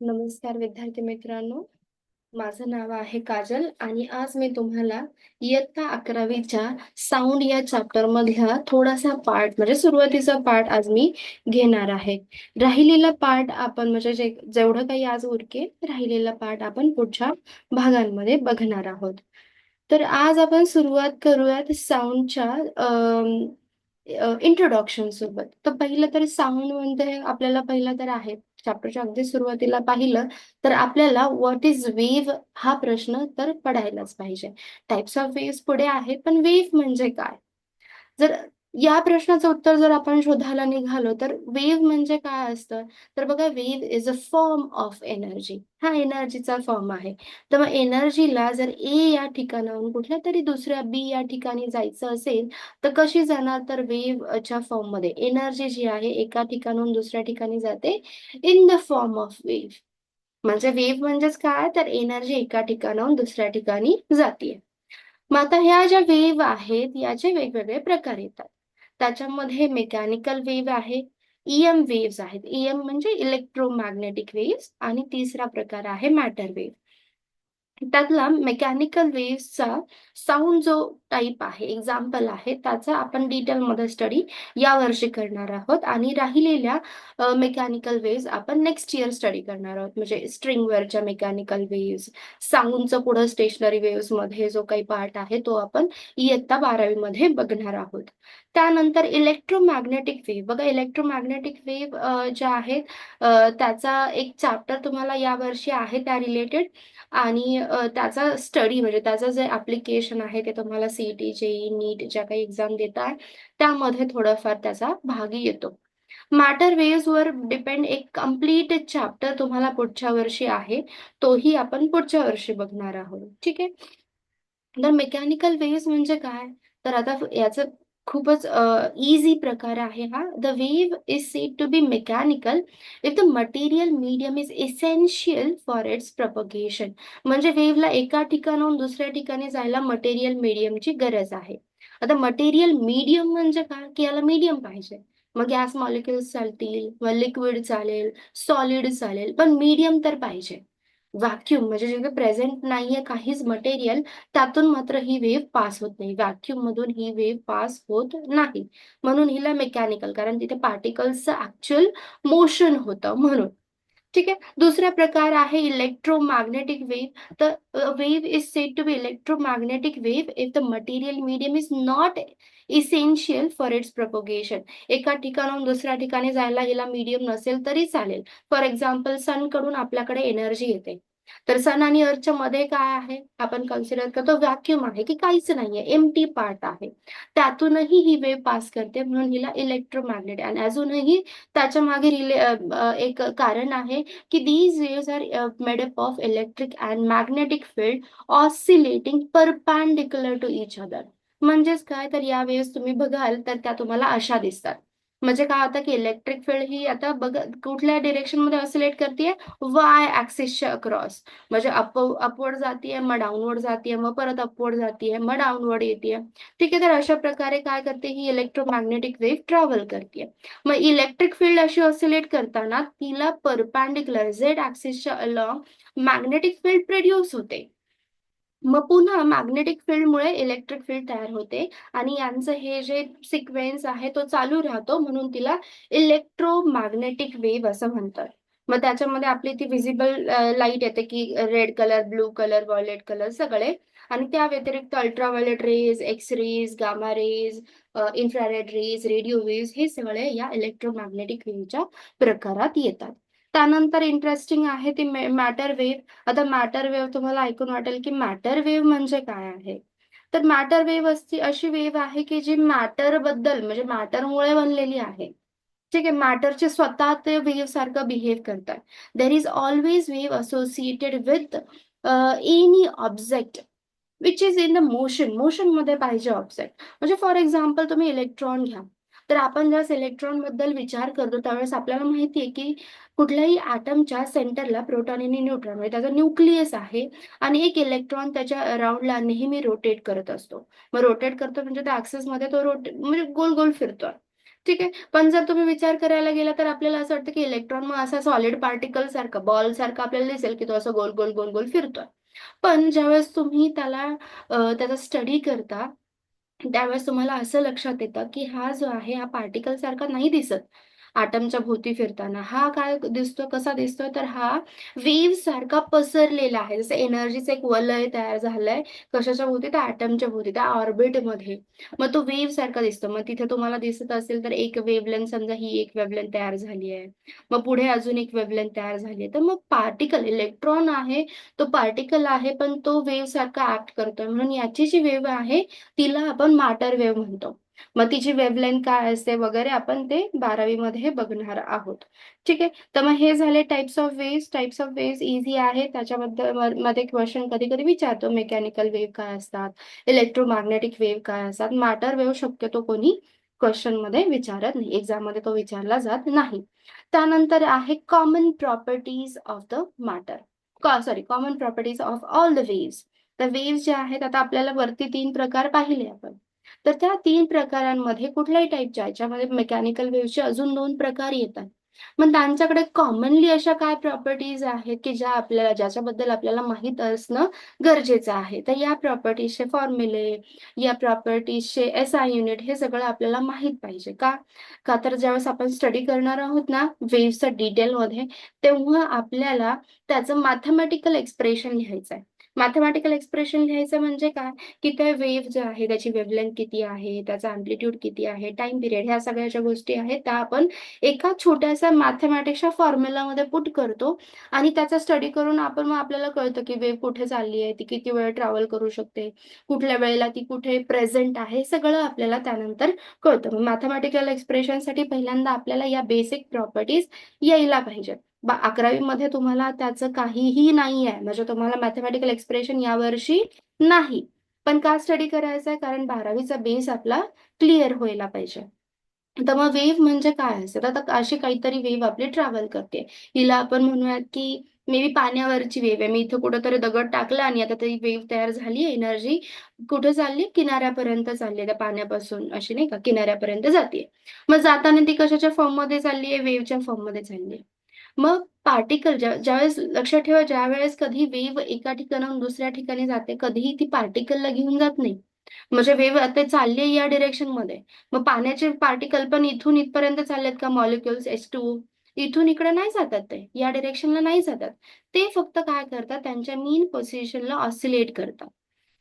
नमस्कार विद्यार्थी मित्रांनो, माझं नाव आहे काजल आणि आज मी तुम्हाला इयत्ता 11वीच्या साऊंड या चॅप्टर मधला थोडासा पार्ट म्हणजे सुरुवातीचा पार्ट आज मी घेणार आहे. राहिलेला पार्ट आपण म्हणजे जेवढं काही आज उरके राहिलेला पार्ट आपण पुढच्या भागांमध्ये बघणार आहोत. तर आज आपण सुरुवात करूयात साऊंडच्या इंट्रोडक्शन सोबत. तर पहिलं तर साऊंड म्हणजे आपल्याला पहिलं तर आहे चॅप्टरच्या अगदी सुरुवातीला पाहिलं तर आपल्याला व्हॉट इज वेव्ह हा प्रश्न तर पडायलाच पाहिजे. टाइप्स ऑफ वेव्स पुढे आहे, पण वेव्ह म्हणजे काय? जर या प्रश्नाचं उत्तर जर आपण शोधायला निघालो तर वेव्ह म्हणजे काय असतं? तर बघा, wave is a form of energy. हा एनर्जीचा फॉर्म आहे. तर मग एनर्जीला जर ए या ठिकाणाहून कुठल्या तरी दुसऱ्या बी या ठिकाणी जायचं असेल तर कशी जाणार? तर वेव्हच्या फॉर्ममध्ये एनर्जी जी आहे एका ठिकाणाहून दुसऱ्या ठिकाणी जाते in the form of wave. म्हणजे वेव्ह म्हणजेच काय? तर एनर्जी एका ठिकाणाहून दुसऱ्या ठिकाणी जाते. मग आता ह्या ज्या वेव्ह आहेत याचे वेगवेगळे प्रकार येतात. त्याच्यामध्ये मेकॅनिकल वेव्ह आहे, ईएम वेव्हज आहेत. ईएम म्हणजे इलेक्ट्रोमॅग्नेटिक वेव्हज आणि तिसरा प्रकार आहे मॅटर वेव्ह. त्यातला मेकॅनिकल वेव्हचा साऊंड जो टाइप आहे, एक्झाम्पल आहे, त्याचा आपण डिटेलमध्ये स्टडी यावर्षी करणार आहोत आणि राहिलेल्या मेकॅनिकल वेव्हज आपण नेक्स्ट इयर स्टडी करणार आहोत. म्हणजे स्ट्रिंगवरच्या मेकॅनिकल वेव्हज, साऊंडचं पुढं स्टेशनरी वेव्हज मध्ये जो काही पार्ट आहे तो आपण इयत्ता 12वी मध्ये बघणार आहोत. त्यानंतर इलेक्ट्रोमॅग्नेटिक वेव्ह. बघा, इलेक्ट्रोमॅग्नेटिक वेव्ह ज्या आहेत त्याचा एक चॅप्टर तुम्हाला यावर्षी आहे त्या रिलेटेड आणि त्याचा स्टडी म्हणजे त्याचं जे ॲप्लिकेशन आहे ते तुम्हाला सीईटी, जेईई, नीट ज्या काही एक्झाम देताय त्यामध्ये थोडाफार त्याचा भाग येतो. मॅटर वेव्हजवर डिपेंड एक कंप्लीट चॅप्टर तुम्हाला पुढच्या वर्षी आहे. तोही आपण पुढच्या वर्षी बघणार आहोत. ठीक आहे. तर मेकॅनिकल वेव्हज म्हणजे काय? तर आता याचं खूपच इझी प्रकार आहे हा. The wave is said to be mechanical if the material medium is essential for its propagation. म्हणजे वेव्हला एका ठिकाणाहून दुसऱ्या ठिकाणी जायला मटेरियल मीडियमची गरज आहे. आता मटेरियल मीडियम म्हणजे काय? की याला मीडियम पाहिजे. मग गॅस मॉलिक्युल्स चालतील, मग लिक्विड चालेल, सॉलिड चालेल, पण मीडियम तर पाहिजे. व्हॅक्यूम म्हणजे जिथे प्रेझेंट नाहीये काहीच मटेरियल, त्यातून मात्र ही वेव्ह पास होत नाही. व्हॅक्यूम मधून ही वेव्ह पास होत नाही. म्हणून हिला मेकॅनिकल, कारण तिथे पार्टिकल्सचं ऍक्च्युअल मोशन होतं म्हणून. ठीक आहे. दुसरा प्रकार आहे इलेक्ट्रोमॅग्नेटिक वेव्ह. तर wave is said to be electromagnetic wave if the material medium is not essential for its propagation. एका ठिकाणाहून दुसऱ्या ठिकाणी जायला हिला मीडियम नसेल तरी चालेल. फॉर एक्झाम्पल, सन कडून आपल्याकडे एनर्जी येते. तर सन आणि अर्थच्या मध्ये काय आहे? आपण कन्सिडर करतो व्हॅक्यूम आहे, की काहीच नाहीये, एम्प्टी पार्ट आहे. त्यातूनही ही वेव्ह पास करते म्हणून हिला इलेक्ट्रोमॅग्नेट. आणि अजूनही त्याच्या मागे एक कारण आहे की these waves are made up of electric and magnetic field oscillating perpendicular to each other. म्हणजेच काय? तर या वेव्स तुम्ही बघाल तर त्या तुम्हाला अशा दिसतात. म्हणजे काय होतं की इलेक्ट्रिक फील्ड ही आता बघ कुठल्या डिरेक्शन मध्ये ऑसिलेट करते? वाय ऍक्सिसच्या अक्रॉस. म्हणजे अपवर्ड जातीये, मग डाऊनवर्ड जातीये, मग परत अपवर्ड जातीये, मग डाऊनवर्ड येते. ठीक आहे. तर अशा प्रकारे काय करते ही इलेक्ट्रोमॅग्नेटिक वेव्ह ट्रॅव्हल करते. मग इलेक्ट्रिक फील्ड अशी ऑसिलेट करताना तिला परपॅन्डिक्युलर झेड ऍक्सिसच्या अलॉंग मॅग्नेटिक फील्ड प्रोड्यूस होते. मग पुन्हा मॅग्नेटिक फील्डमुळे इलेक्ट्रिक फील्ड तयार होते आणि यांचं हे जे सिक्वेन्स आहे तो चालू राहतो म्हणून तिला इलेक्ट्रोमॅग्नेटिक वेव्ह असं म्हणतात. मग त्याच्यामध्ये आपली ती व्हिजिबल लाईट येते की red colour, blue colour, violet colour सगळे. आणि त्या व्यतिरिक्त ultraviolet rays, X rays, gamma rays, infrared rays, radio wave हे सगळे या इलेक्ट्रोमॅग्नेटिक वेव्हच्या प्रकारात येतात. त्यानंतर इंटरेस्टिंग आहे ती मॅटर वेव्ह. आता मॅटर वेव्ह तुम्हाला ऐकून वाटेल की मॅटर वेव्ह म्हणजे काय आहे? तर मॅटर वेव्ह अशी वेव्ह आहे की जी मॅटर बद्दल म्हणजे मॅटरमुळे बनलेली आहे. ठीक आहे. मॅटरचे स्वतः ते वेव्ह सारखं बिहेव करतात. There is always wave associated with any object which is in the motion मध्ये पाहिजे ऑब्जेक्ट. म्हणजे फॉर एक्झाम्पल तुम्ही इलेक्ट्रॉन घ्या. तर आपण ज्यावेळेस इलेक्ट्रॉन बद्दल विचार करतो त्यावेळेस आपल्याला माहितीये की कुठल्याही ॲटमच्या सेंटरला प्रोटॉन आणि न्यूट्रॉन म्हणजे त्याचा न्यूक्लियस आहे आणि एक इलेक्ट्रॉन त्याच्या अराउंडला नेहमी रोटेट करत असतो. मग रोटेट करतो म्हणजे त्या ऍक्सिस मध्ये तो म्हणजे गोल गोल फिरतोय. ठीक आहे. पण जर तुम्ही विचार करायला गेला तर आपल्याला असं वाटतं की इलेक्ट्रॉन मग असा सॉलिड पार्टिकल सारखा, बॉल सारखा आपल्याला दिसेल की तो असं गोल गोल गोल गोल फिरतोय. पण ज्यावेळेस तुम्ही त्याचा स्टडी करता, त्यावेळेस तुम्हाला असं लक्षात येतं की हा जो आहे हा पार्टिकल सारखा नाही दिसत. एटमच्या भोवती फिरताना हा काय दिसतोय, कसा दिसतोय, तर हा वेव्ह सारखा पसरलेला आहे. जसं एनर्जीचं एक वलय तयार झालंय कशाच्या भोवती, त्या ॲटमच्या भोवती, त्या ऑर्बिटमध्ये. मग तो वेव्ह सारखा दिसतो. मग तिथे तुम्हाला दिसत असेल तर एक वेव्हलेंथ, समजा ही एक वेव्हलेंथ तयार झाली आहे. मग पुढे अजून एक वेव्हलेंथ तयार झाली आहे. तर मग पार्टिकल, इलेक्ट्रॉन आहे, तो पार्टिकल आहे, पण तो वेव्ह सारखा ऍक्ट करतोय. म्हणून याची जी वेव्ह आहे तिला आपण मॅटर वेव्ह म्हणतो. मग तिची वेव्हलेंथ काय असते वगैरे आपण ते 12वी मध्ये बघणार आहोत. ठीक आहे. तर मग हे झाले types of waves. Types of waves easy आहे. त्याच्याबद्दल मध्ये क्वेश्चन कधी कधी विचारतो, मेकॅनिकल वेव्ह काय असतात, इलेक्ट्रोमॅग्नेटिक वेव्ह काय असतात. मॅटर वेव्ह शक्यतो कोणी क्वेश्चन मध्ये विचारत नाही, एक्झाम मध्ये तो विचारला जात नाही. त्यानंतर आहे common properties of the matter, sorry, common properties of all the waves. तर वेव्स ज्या आहेत, आता आपल्याला वरती 3 प्रकार पाहिले आपण. तर त्या 3 प्रकारांमध्ये कुठल्याही टाईपच्या, याच्यामध्ये मेकॅनिकल वेव्हचे अजून 2 प्रकार येतात. मग त्यांच्याकडे कॉमनली अशा काय प्रॉपर्टीज आहेत की ज्याच्याबद्दल आपल्याला माहित असणं गरजेचं आहे. तर या प्रॉपर्टीजचे फॉर्म्युले, या प्रॉपर्टीजचे SI युनिट, हे सगळं आपल्याला माहित पाहिजे. का तर ज्यावेळेस आपण स्टडी करणार आहोत ना वेव्हचं डिटेलमध्ये, तेव्हा आपल्याला त्याचं मॅथमॅटिकल एक्सप्रेशन लिहायचं आहे. मॅथमॅटिकल एक्सप्रेशन लिहायचं म्हणजे काय, की ते वेव्ह जे आहे त्याची वेव्हलेंथ किती आहे, त्याचा अँप्लिट्यूड किती आहे, टाइम पिरियड, ह्या सगळ्या ज्या गोष्टी आहेत त्या आपण एका छोट्याशा मॅथमॅटिक्सच्या फॉर्म्युलामध्ये पुट करतो. आणि त्याचा स्टडी करून आपण मग आपल्याला कळतं की वेव्ह कुठे चालली आहे, ती किती वेळ ट्रॅव्हल करू शकते, कुठल्या वेळेला ती कुठे प्रेझेंट आहे, हे सगळं आपल्याला त्यानंतर कळतं. मॅथमॅटिकल एक्सप्रेशनसाठी पहिल्यांदा आपल्याला या बेसिक प्रॉपर्टीज यायला पाहिजेत. 11वी मध्ये तुम्हाला त्याचं काहीही नाही आहे, म्हणजे तुम्हाला मॅथमॅटिकल एक्सप्रेशन यावर्षी नाही. पण का स्टडी करायचं आहे, कारण 12वीचा बेस आपला क्लिअर व्हायला पाहिजे. तर मग वेव्ह म्हणजे काय असतं, आता अशी काहीतरी वेव्ह आपली ट्रॅव्हल करते. हिला आपण म्हणूयात की मे बी पाण्यावरची वेव्ह आहे. मी इथं कुठेतरी दगड टाकला आणि आता ती वेव्ह तयार झाली, एनर्जी कुठे चालली, किनाऱ्यापर्यंत चालली आहे, त्या पाण्यापासून अशी नाही का किनाऱ्यापर्यंत जाते. मग जाताना ती कशाच्या फॉर्ममध्ये चालली आहे, वेव्हच्या फॉर्ममध्ये चालली आहे. मग पार्टिकल ज्यावेळेस लक्षात ठेवा, ज्यावेळेस कधी वेव्ह एका ठिकाणाहून दुसऱ्या ठिकाणी जाते, कधीही ती पार्टिकलला घेऊन जात नाही. म्हणजे वेव्ह आता चालली आहे या डिरेक्शनमध्ये. मग पाण्याचे पार्टिकल पण इथून इथपर्यंत चाललेत का, मॉलिक्युल्स H2O, इथून इकडे नाही जातात, ते या डिरेक्शनला नाही जातात. ते फक्त काय करतात, त्यांच्या मीन पोझिशनला ऑसिलेट करतात.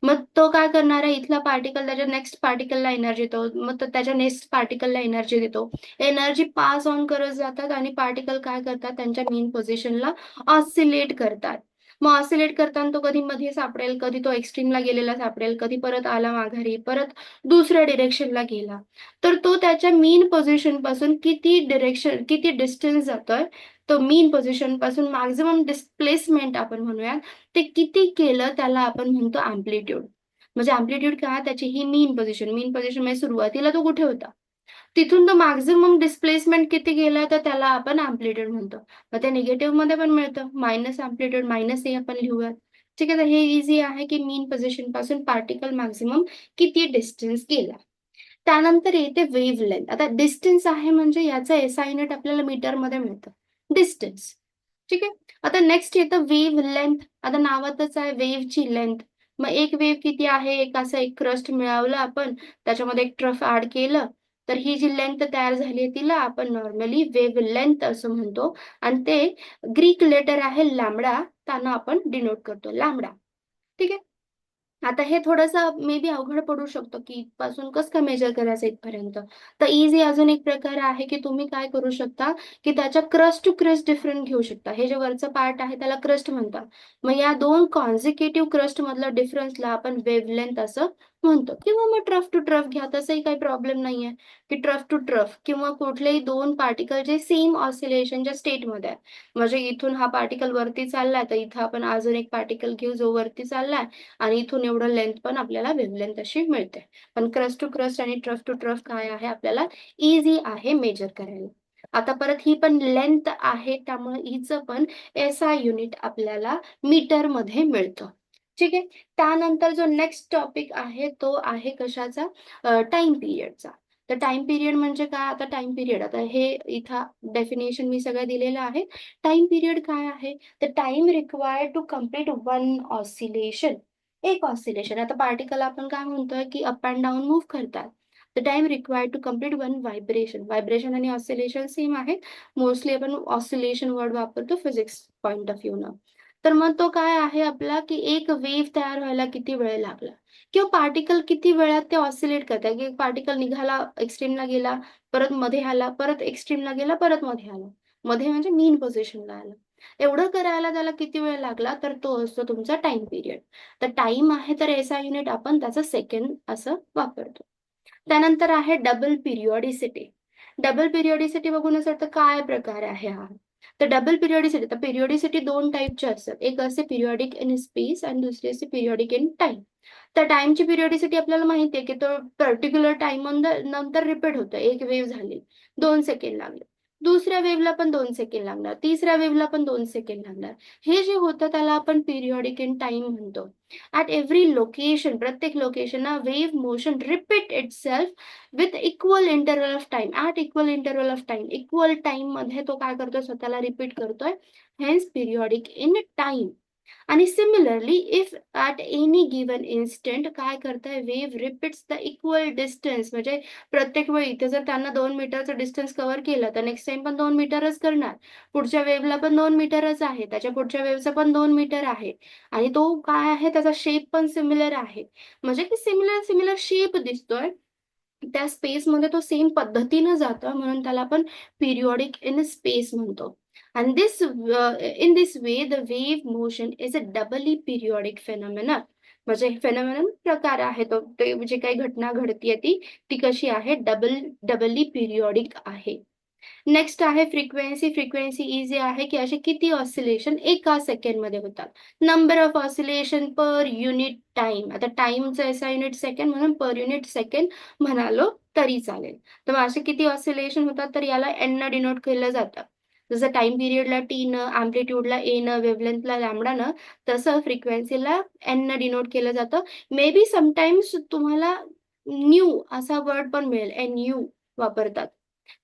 मग तो काय करणार आहे, इथला पार्टिकल त्याच्या नेक्स्ट पार्टिकलला एनर्जी देतो, मग तो त्याच्या नेक्स्ट पार्टिकलला एनर्जी देतो. एनर्जी पास ऑन करत जातात आणि पार्टिकल काय करतात, त्यांच्या मेन पोझिशनला ऑसिलेट करतात. मग ऑसिलेट करताना तो कधी मध्ये सापडेल, कधी तो एक्स्ट्रीमला गेलेला सापडेल, कधी परत आला माघारी, परत दुसऱ्या डिरेक्शनला गेला. तर तो त्याच्या मीन पोझिशन पासून किती डिस्टन्स जातोय, तो मीन पोझिशन पासून मॅक्झिमम डिस्प्लेसमेंट आपण म्हणूया, ते किती केलं त्याला आपण म्हणतो अँप्लिट्यूड. म्हणजे अँप्लिट्यूड काय, त्याची ही मीन पोझिशन म्हणजे सुरुवातीला तो कुठे होता, तिथून तो मॅक्झिमम डिस्प्लेसमेंट किती गेला, तर त्याला आपण अँप्लिट्यूड म्हणतो. मग ते निगेटिव्ह मध्ये पण मिळतं, मायनस अँप्लिट्यूड, -a आपण लिहूयात. ठीक आहे. तर हे इझी आहे की मीन पोझिशन पासून पार्टिकल मॅक्झिमम किती डिस्टन्स गेला. त्यानंतर येते वेव्हलेंथ. आता डिस्टन्स आहे म्हणजे याचं SI युनिट आपल्याला मीटरमध्ये मिळतं, डिस्टन्स. ठीक आहे. आता नेक्स्ट येतं वेव्हलेंथ. आता नावातच आहे वेव्हची लेंथ. मग एक वेव्ह किती आहे, एक असं एक क्रस्ट मिळवलं आपण, त्याच्यामध्ये एक ट्रफ ऍड केलं, तर ही जी लेंथ तयार झाली आहे तिला आपण नॉर्मली वेव्हलेंथ असं म्हणतो. आणि ते ग्रीक लेटर आहे लॅम्बडा, त्यानं आपण डिनोट करतो, लॅम्बडा. ठीक आहे. आता हे थोडंसं मे बी अवघड पडू शकतं, की इथपासून कसं काय मेजर करायचं इथपर्यंत. तर इझी अजून एक प्रकार आहे, की तुम्ही काय करू शकता, की त्याच्या क्रस्ट टू क्रस्ट डिफरंट घेऊ शकता. हे जे वरचं पार्ट आहे त्याला क्रस्ट म्हणतात. मग या 2 कॉन्झिक्युटिव्ह क्रस्ट मधल्या डिफरन्सला आपण वेव्हलेंथ असं म्हणतो. किंवा मग ट्रफ टू ट्रफ घ्या, तसंही काही प्रॉब्लेम नाहीये, की ट्रफ टू ट्रफ किंवा कुठलेही 2 पार्टिकल जे सेम ऑसिलेशनच्या स्टेटमध्ये आहेत. म्हणजे इथून हा पार्टिकल वरती चाललाय, तर इथं आपण अजून एक पार्टिकल घेऊ जो वरती चाललाय, आणि इथून एवढं लेंथ पण आपल्याला वेव्हलेंथ अशी मिळते. पण क्रस्ट टू क्रस्ट आणि ट्रफ टू ट्रफ काय आहे आपल्याला इझी आहे मेजर करायला. आता परत ही पण लेंथ आहे, त्यामुळे हिचं पण SI युनिट आपल्याला मीटर मध्ये मिळतं. ठीक आहे. त्यानंतर जो नेक्स्ट टॉपिक आहे तो आहे कशाचा, टाइम पिरियडचा. तर टाइम पिरियड म्हणजे काय? आता टाइम पिरियड, आता हे इथं डेफिनेशन मी सगळं दिलेलं आहे. टाइम पिरियड काय आहे? तर time required to complete one oscillation. एक ऑसिलेशन, आता पार्टिकल आपण काय म्हणतोय की अप अँड डाऊन मूव्ह करतात. तर time required to complete one vibration. Vibration आणि ऑसिलेशन सेम आहे. मोस्टली आपण ऑसिलेशन वर्ड वापरतो फिजिक्स पॉइंट ऑफ व्ह्यू न. तर मग तो काय आहे आपला, की एक वेव्ह तयार व्हायला किती वेळ लागला, किंवा पार्टिकल किती वेळात ते ऑसिलेट करतात, की पार्टिकल निघाला, एक्स्ट्रीमला गेला, परत मध्ये आला, परत एक्स्ट्रीमला गेला, परत मध्ये आला. मध्ये म्हणजे मीन पोझिशनला आला. एवढं करायला त्याला किती वेळ लागला, तर तो असतो तुमचा टाइम पिरियड. तर टाइम आहे तर एसआय युनिट आपण त्याचं सेकंड असं वापरतो. त्यानंतर आहे डबल पिरियॉडिसिटी. डबल पिरियॉडिसिटी बघून असं वाटतं काय प्रकार आहे हा. तर डबल पिरियॉडिसिटी, तर पिरियॉडिसिटी दोन टाईपची असतात. एक असते पिरियॉडिक इन स्पेस आणि दुसरी असते पिरियॉडिक इन टाइम. तर टाइमची पिरियॉडिसिटी आपल्याला माहिती आहे की तो पर्टिक्युलर टाइम नंतर रिपीट होतं. एक वेव्ह झाली, 2 सेकंड लागले, दुसऱ्या वेव्हला पण 2 सेकंड लागणार, तिसऱ्या वेव्हला पण 2 सेकंड लागणार. हे जे होतं त्याला आपण पिरियॉडिक इन टाइम म्हणतो. ॲट एव्हरी लोकेशन, प्रत्येक location wave motion repeat itself with equal interval of time. At equal interval of time, equal time मध्ये तो काय करतोय, स्वतःला रिपीट करतोय. Hence periodic in time. आणि similarly if at any given instant काय करताय, wave repeats the equal distance. म्हणजे प्रत्येक वेळी इथे जर त्यांना 2 मीटरचं डिस्टन्स कव्हर केलं तर नेक्स्ट टाइम पण 2 मीटरच करणार. पुढच्या वेव्हला पण 2 मीटरच आहे, त्याच्या पुढच्या वेव्हचं पण 2 मीटर आहे. आणि तो काय आहे, त्याचा शेप पण सिमिलर आहे. म्हणजे की सिमिलर सिमिलर शेप दिसतोय, त्या स्पेसमध्ये तो सेम पद्धतीनं जातं, म्हणून त्याला आपण पिरियॉडिक इन स्पेस म्हणतो. And this in this way the wave motion is a doubly periodic phenomenon. म्हणजे फेनॉमेनॉन प्रकार आहे तो, ते जे काही घटना घडतीये ती कशी आहे, डबली पिरियॉडिक आहे. नेक्स्ट आहे फ्रिक्वेन्सी. फ्रिक्वेन्सी इझी आहे की असे किती ऑसिलेशन एका सेकंडमध्ये होतात. Number of oscillation per unit time. आता टाइमचं एसआय युनिट सेकंड म्हणून पर युनिट सेकंड म्हणालो तरी चालेल. तर असे किती ऑसिलेशन होतात, तर याला एन न डिनोट केलं जातं. जसं टाइम पिरियडला टी न, अँप्लिट्यूडला ए न, वेव्हलेंथला लॅम्बडा न, तसं फ्रिक्वेन्सीला एन न डिनोट केलं जातं. मे बी समटाइम्स तुम्हाला न्यू असा वर्ड पण मिळेल, एन यू वापरतात,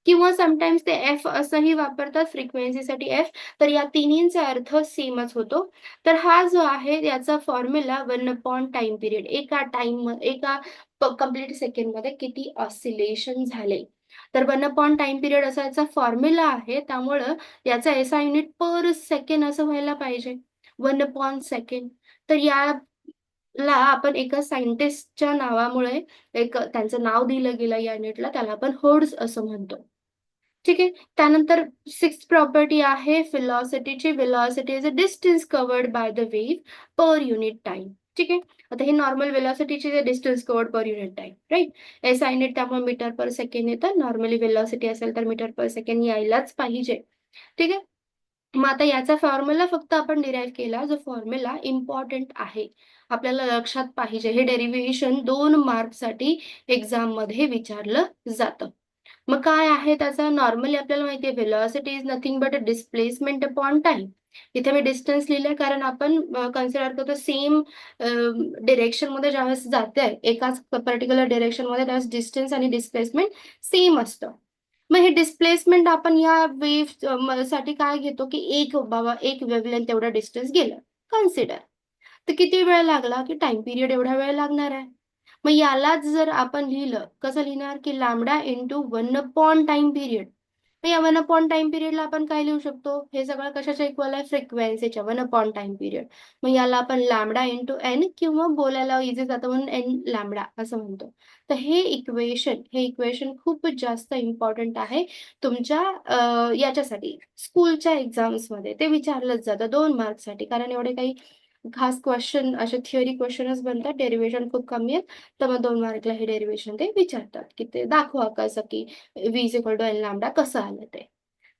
किंवा समटाइम्स ते एफ असंही वापरतात फ्रिक्वेन्सीसाठी एफ. तर या तिन्हींचा अर्थ सेमच होतो. तर हा जो आहे याचा फॉर्म्युला 1 टाइम पिरियड, एका कंप्लीट सेकंडमध्ये किती ऑसिलेशन झाले. तर 1 टाइम पिरियड असा याचा फॉर्म्युला आहे. त्यामुळं याचा एसआय युनिट पर सेकंड असं व्हायला पाहिजे, 1/सेकंड. तर याला आपण एका सायंटिस्टच्या नावामुळे एक त्यांचं नाव दिलं गेलं या युनिटला, त्याला आपण हर्ट्झ असं म्हणतो. ठीक आहे. त्यानंतर सिक्स्थ प्रॉपर्टी आहे व्हेलॉसिटीची. Velocity is a distance covered by the wave per unit time. ठीक आहे. आता हे नॉर्मल व्हेलॉसिटीचे जे distance covered per unit time, right. SI unit त्यामुळे मीटर पर सेकंड येतं. नॉर्मली व्हेलॉसिटी असेल तर मीटर पर सेकंड यायलाच पाहिजे. ठीक आहे. मग आता याचा फॉर्म्युला फक्त आपण डिराईव्ह केला, जो फॉर्म्युला इम्पॉर्टंट आहे, आपल्याला लक्षात पाहिजे. हे डेरिव्हेशन 2 मार्कसाठी एक्झाममध्ये विचारलं जातं. मग काय आहे त्याचा, नॉर्मली आपल्याला माहिती आहे velocity is nothing but a displacement upon time. इथे मी डिस्टन्स लिहिलंय कारण आपण कन्सिडर करतो सेम डिरेक्शनमध्ये ज्यावेळेस जाते एकाच पर्टिक्युलर डिरेक्शनमध्ये, त्यावेळेस डिस्टन्स आणि डिस्प्लेसमेंट सेम असतं. मग हे डिस्प्लेसमेंट आपण या वेव्ह साठी काय घेतो, की एक वेव्हलेंथ एवढा डिस्टन्स गेलं कन्सिडर. तर किती वेळ लागला, की टाइम पिरियड एवढा वेळ लागणार आहे. मग यालाच जर आपण लिहिलं, कसं लिहिणार, की लॅम्बडा इंटू 1/टाइम पिरियड. मग या 1/टाइम पिरियडला आपण काय लिहू शकतो, हे सगळं कशाच्या इक्वल आहे, फ्रिक्वेन्सीच्या 1/टाइम पिरियड. मग याला आपण लॅम्बडा इंटू एन, किंवा बोलायला इझी जातं म्हणून एन लॅम्बडा असं म्हणतो. तर हे इक्वेशन खूप जास्त इम्पॉर्टंट आहे तुमच्या याच्यासाठी, स्कूलच्या एक्झाम्समध्ये ते विचारलंच जातं 2 मार्क्ससाठी. कारण एवढे काही खास क्वेश्चन असे थिअरी क्वेश्चनच बनतात, डेरिव्हेशन खूप कमी आहेत. तर मग 2 मार्कला हे डेरिव्हेशन ते विचारतात, की ते दाखवा कसं, की V is equal to N lambda कसं आलं ते.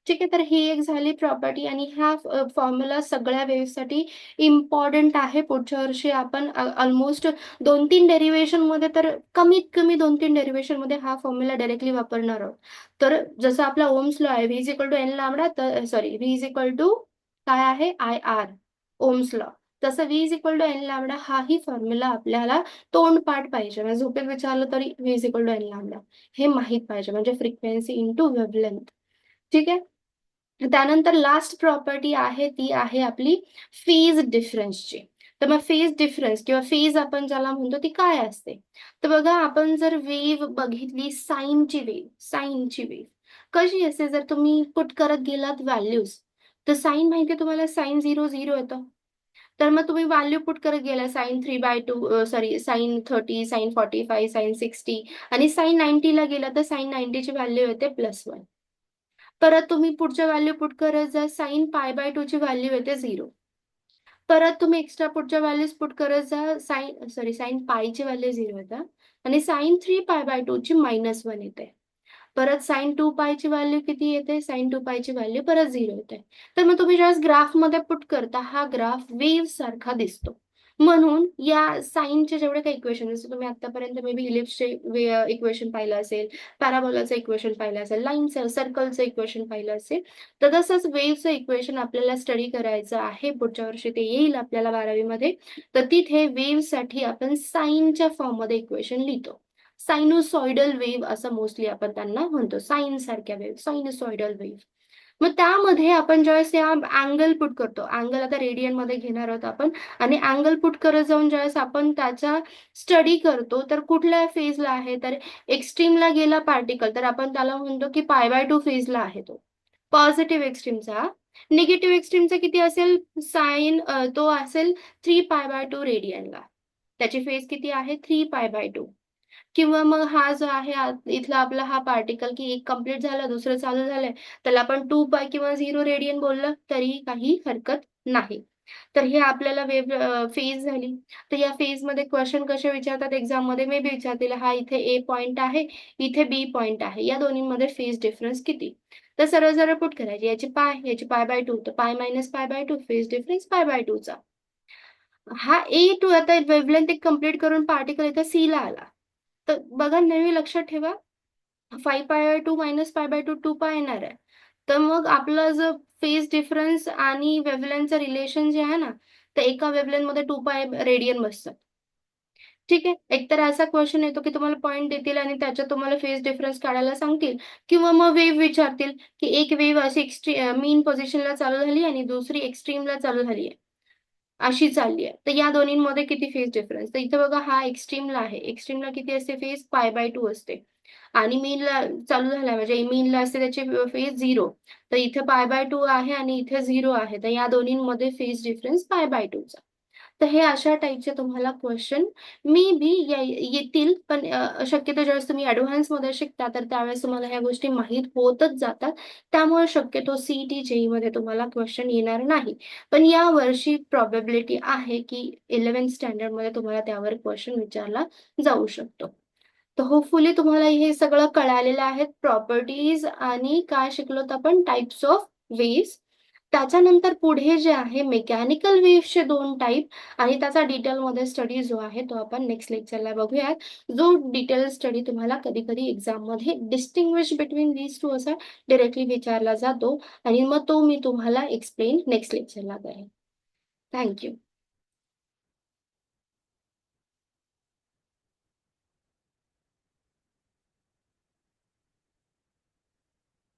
ठीक आहे. तर ही एक झाली प्रॉपर्टी, आणि हा फॉर्म्युला सगळ्या वेव्हसाठी इम्पॉर्टंट आहे. पुढच्या वर्षी आपण ऑलमोस्ट 2-3 डेरिव्हेशनमध्ये, तर कमीत कमी 2-3 डेरिव्हेशनमध्ये हा फॉर्म्युला डायरेक्टली वापरणार आहोत. तर जसं आपला ओम्स लॉ आहे, V is equal to N lambda, तर sorry, V is equal to काय आहे, आय आर, ओम्स लॉ. तसं v is equal to n lambda हाही फॉर्म्युला आपल्याला तोंडपाठ पाहिजे, म्हणजे झोपेत विचारलं तरी v is equal to n lambda हे माहीत पाहिजे, म्हणजे फ्रिक्वेन्सी इंटू वेव्हलेंथ. ठीक आहे. त्यानंतर लास्ट प्रॉपर्टी आहे ती आहे आपली फेज डिफरन्सची. तर मग फेज डिफरन्स किंवा फेज आपण ज्याला म्हणतो ती काय असते, तर बघा आपण जर वेव्ह बघितली साईनची वेव्ह कशी असते, जर तुम्ही पुट करत गेलात व्हॅल्यूज, तर साईन माहिती तुम्हाला साईन 0 0 येतं. तर मग तुम्ही व्हॅल्यू पुट करत गेला sine 3/2 sorry sine 30 sine 45 sine 60 आणि साईन 90 ला गेला तर साईन 90 ची व्हॅल्यू येते +1. परत तुम्ही पुढच्या व्हॅल्यू पुट करत जा, साईन π/2 ची व्हॅल्यू येते 0. परत तुम्ही एक्स्ट्रा पुढच्या व्हॅल्यूज पुट करत जा, साईन पायची व्हॅल्यू 0 येतात आणि साईन 3π/2 ची -1 येते. परत साईन 2π ची व्हॅल्यू किती येते, साईन 2π ची व्हॅल्यू परत 0 येते. तर मग तुम्ही ज्यावेळेस ग्राफमध्ये पुट करता हा ग्राफ वेव्ह सारखा दिसतो. म्हणून या साईनचे जेवढे काही इक्वेशन, जसं तुम्ही आतापर्यंत मे बी इलिप्सचे इक्वेशन पाहिलं असेल, पॅराबोलाचं इक्वेशन पाहिलं असेल, लाईनचं सर्कलचं इक्वेशन पाहिलं असेल, तर तसंच वेव्हचं इक्वेशन आपल्याला स्टडी करायचं आहे. पुढच्या वर्षी ते येईल आपल्याला 12वी तर तिथे वेव्हसाठी आपण साईनच्या फॉर्ममध्ये इक्वेशन लिहितो. सायनुसॉइडल वेव्ह असं मोस्टली आपण त्यांना म्हणतो, साईन सारख्या वेव्ह, सायनुसॉइडल वेव्ह. मग त्यामध्ये आपण ज्यावेळेस या अँगल पुट करतो, अँगल आता रेडियन मध्ये घेणार आहोत आपण, आणि अँगल पुट करत जाऊन ज्यावेळेस आपण त्याचा स्टडी करतो, तर कुठल्या फेजला आहे, तर एक्स्ट्रीमला गेला पार्टिकल तर आपण त्याला म्हणतो की π/2 फेजला आहे तो पॉझिटिव्ह एक्स्ट्रीमचा. निगेटिव्ह एक्स्ट्रीमचा किती असेल, तो असेल 3π/2 रेडियनला, त्याची फेज किती आहे 3π/2. किंवा मग हा जो आहे इथला आपला हा पार्टिकल की एक कंप्लीट झालं दुसरं चालू झालंय, त्याला आपण 2π किंवा 0 रेडियन बोललं तरी काही हरकत नाही. तर हे आपल्याला फेज झाली. तर या फेजमध्ये क्वेश्चन कसे विचारतात एक्झाममध्ये, मे बी विचारतील हा इथे ए पॉइंट आहे, इथे बी पॉइंट आहे, या दोन्हीमध्ये फेज डिफरन्स किती. तर सरळ सरळ पुट करायची, याची π/2 तर π - π/2 फेज डिफरन्स π/2 चा. हा A2 आता वेव्हलेंथ एक कंप्लीट करून पार्टिकल इथे C ला आला. तर बघा नेहमी लक्षात ठेवा 5π/2 - π/2 2π येणार आहे. तर मग आपलं जर फेज डिफरन्स आणि वेव्हलेंथचं रिलेशन जे आहे ना, तर एका वेव्हलेंथ मध्ये 2π रेडियन बसतं. ठीक आहे. एकतर असा क्वेश्चन येतो की तुम्हाला पॉइंट देतील आणि त्याच्यात तुम्हाला फेज डिफरन्स काढायला सांगतील, किंवा मग वेव्ह विचारतील की एक वेव्ह अशी मीन पोझिशनला चालू झाली आणि दुसरी एक्स्ट्रीमला चालू झाली आहे, अशी चालली आहे. तर या दोन्हींमध्ये किती फेज डिफरन्स, तर इथे बघा हा एक्स्ट्रीमला आहे. एक्स्ट्रीमला किती असते फेज π/2 असते आणि मीनला चालू झालाय म्हणजे मीनला असते त्याची फेज 0. तर इथे π/2 आहे आणि इथे 0 आहे. तर या दोन्हींमध्ये फेज डिफरन्स π/2 चा. तर हे अशा टाइपचे तुम्हाला क्वेश्चन मे बी येतील, पण शक्यतो ज्यावेळेस तुम्ही ॲडव्हान्समध्ये शिकता तर त्यावेळेस तुम्हाला ह्या गोष्टी माहीत होतच जातात. त्यामुळे शक्यतो CET JEE मध्ये तुम्हाला क्वेश्चन येणार नाही. पण या वर्षी प्रोबॅबिलिटी आहे की 11th स्टँडर्डमध्ये तुम्हाला त्यावर क्वेश्चन विचारला जाऊ शकतो. तर होपफुली तुम्हाला हे सगळं कळालेलं आहे. प्रॉपर्टीज आणि काय शिकलोत आपण, टाइप्स ऑफ वेव्हज. त्याच्यानंतर पुढे जे आहे मेकॅनिकल वेव्हचे 2 टाइप आणि त्याचा डिटेलमध्ये स्टडी जो आहे तो आपण नेक्स्ट लेक्चरला बघूयात. जो डिटेल स्टडी तुम्हाला कधी-कधी एक्झाममध्ये डिस्टिंग्विश बिटवीन दीज टू असा डायरेक्टली विचारला जातो आणि मग तो मी तुम्हाला एक्सप्लेन नेक्स्ट लेक्चरला करेन. Thank you.